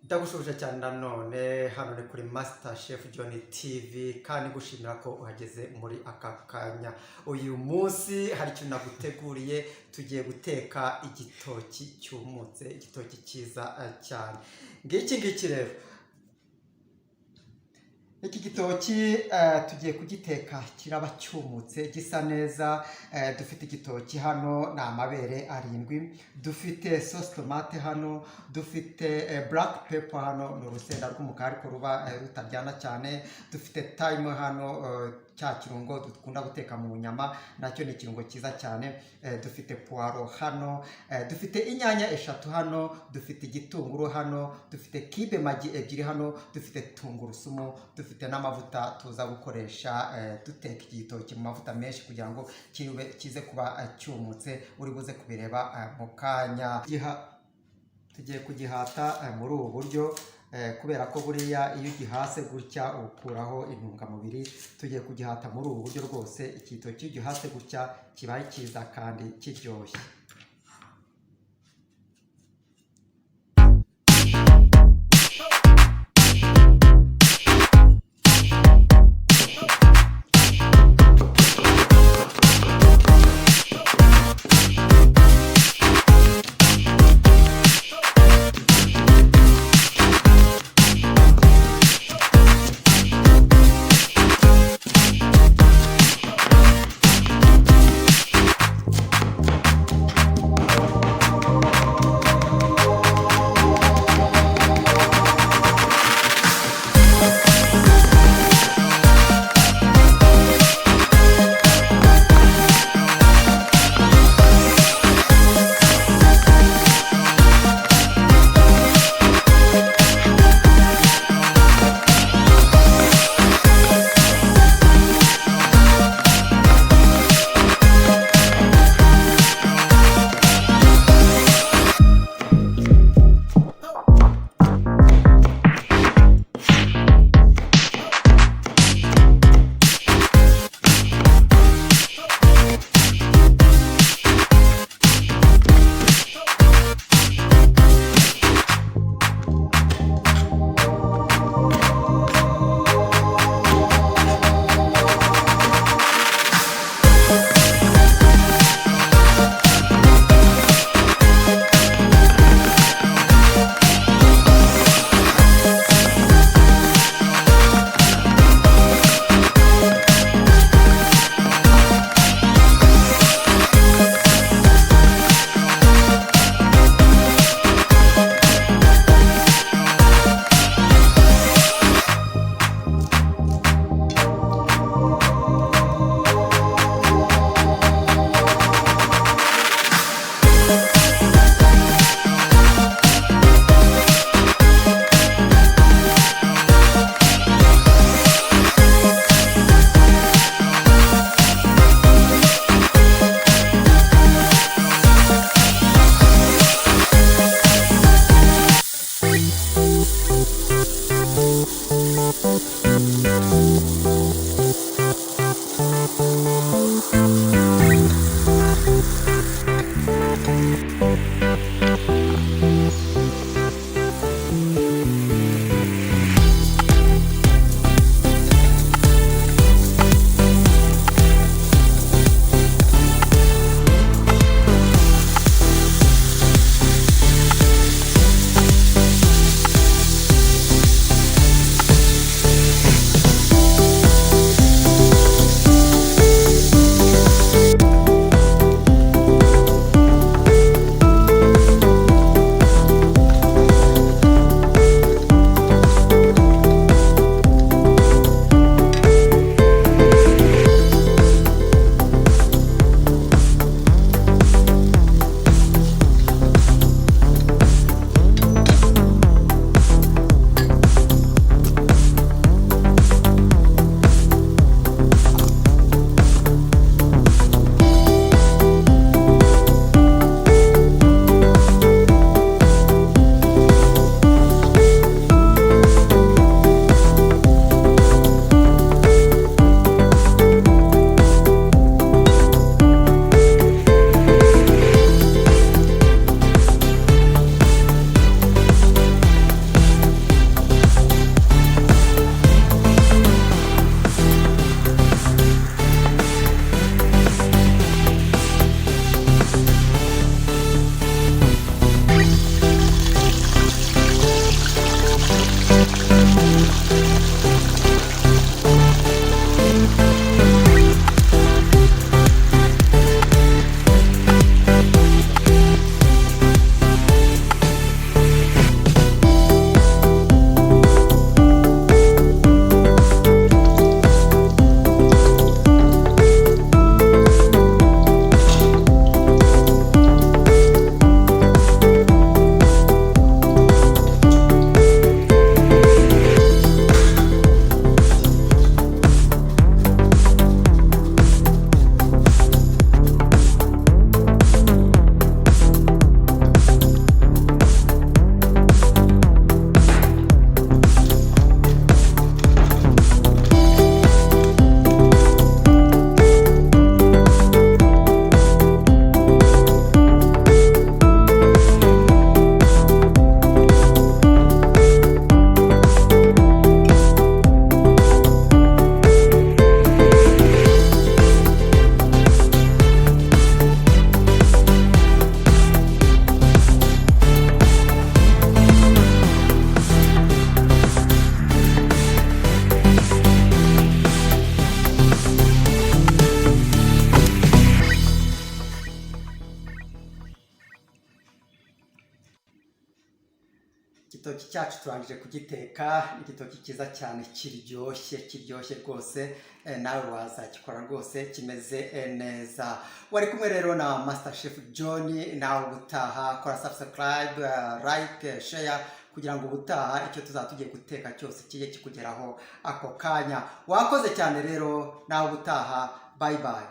Ndagushuje cyane nanone hano ni kuri Master Chef John TV kandi gushimira ko uhageze muri aka kanya. Uyu munsi hari ikintu naguteguriye, tugiye guteka igitoki cyumutse, igitoki cyiza cyane. Ngiki rero, iki gitoki tugiye kugiteka kiraba cyumutse gisa neza. Dufite igitoki hano na amabere 7, dufite sauce tomate hano, dufite black pepper hano n'urusenda rw'umukara ariko ruba rutaryana cyane, dufite thyme hano cya kirungo dukunda guteka mu nyama, nacyo ni kirungo cyiza cyane, dufite poiro hano, dufite inyanya 3 hano, dufite igitunguru hano, dufite kibe magi 2 hano, dufite tungurusumu, dufite n'amavuta tuza gukoresha duteka igitoki mu mavuta menshi kugira ngo kize kuba cyumutse. Uri buze kubireba mu kanya. Tugiye kugihata muri ubu buryo, kubera ko buriya iyo ugihase gutya ukuraho intungamubiri. Tugiye kugihata muri ubu buryo rwose. Igitoki gihase gutya kibaye cyiza kandi kiryoshye. igitoki cyacu turangije kugiteka, igitoki cyiza cyane kiryoshye rwose, nawe wazagikora rwose kimeze neza. Wari kumwe rero na Master Chef John, nawe ubutaha kora subscribe, like, share kugira ngo ubutaha icyo tuzaba tugiye guteka cyose kijye kikugeraho ako kanya. Wakoze cyane rero, nawe ubutaha, bye bye.